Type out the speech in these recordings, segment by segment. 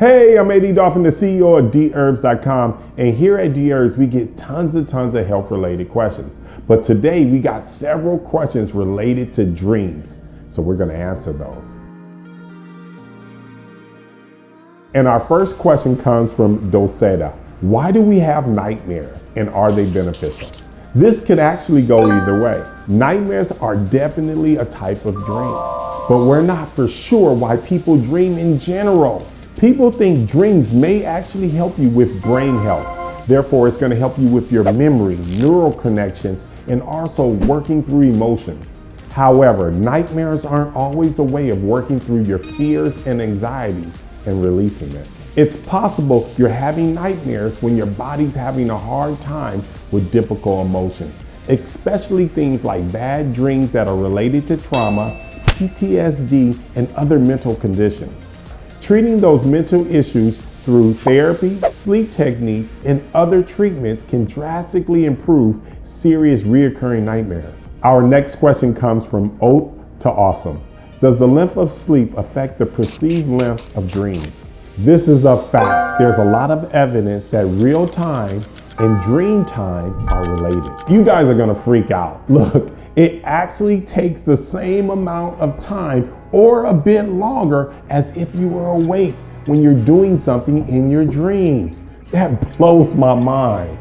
Hey, I'm AD Dolphin, the CEO of Dherbs.com, and here at Dherbs, we get tons of health-related questions. But today, we got several questions related to dreams, so we're gonna answer those. And our first question comes from Doseda. Why do we have nightmares, and are they beneficial? This could actually go either way. Nightmares are definitely a type of dream, but we're not for sure why people dream in general. People think dreams may actually help you with brain health. Therefore, it's going to help you with your memory, neuro-connections, and also working through emotions. However, nightmares aren't always a way of working through your fears and anxieties and releasing them. It's possible you're having nightmares when your body's having a hard time with difficult emotions, especially things like bad dreams that are related to trauma, PTSD, and other mental conditions. Treating those mental issues through therapy, sleep techniques, and other treatments can drastically improve serious reoccurring nightmares. Our next question comes from Oath to Awesome. Does the length of sleep affect the perceived length of dreams? This is a fact. There's a lot of evidence that real time and dream time are related. You guys are gonna freak out. Look, it actually takes the same amount of time or a bit longer as if you were awake when you're doing something in your dreams. That blows my mind.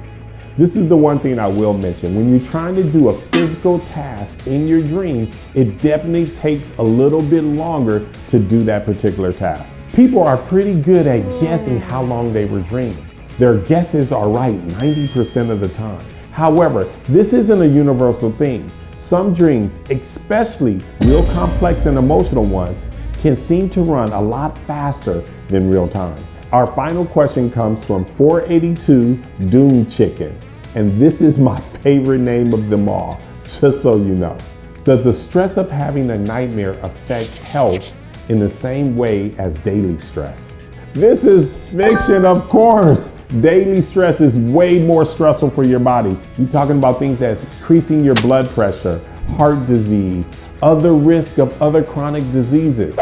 This is the one thing I will mention. When you're trying to do a physical task in your dream, it definitely takes a little bit longer to do that particular task. People are pretty good at guessing how long they were dreaming. Their guesses are right 90% of the time. However, this isn't a universal thing. Some dreams, especially real complex and emotional ones, can seem to run a lot faster than real time. Our final question comes from 482 Doom Chicken, and this is my favorite name of them all, just so you know. Does the stress of having a nightmare affect health in the same way as daily stress? This is fiction, of course. Daily stress is way more stressful for your body. You're talking about things that's increasing your blood pressure, heart disease, other risk of other chronic diseases.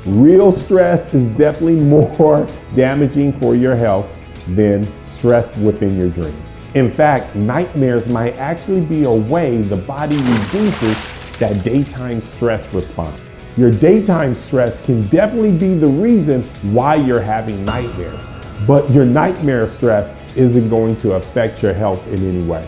Real stress is definitely more damaging for your health than stress within your dream. In fact, nightmares might actually be a way the body reduces that daytime stress response. Your daytime stress can definitely be the reason why you're having nightmares, but your nightmare stress isn't going to affect your health in any way.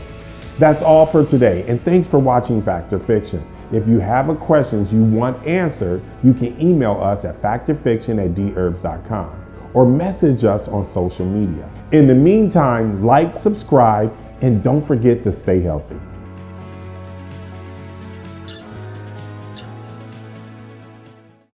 That's all for today, and thanks for watching Fact or Fiction. If you have a questions you want answered, you can email us at factorfiction@dherbs.com or message us on social media. In the meantime, like, subscribe, and don't forget to stay healthy.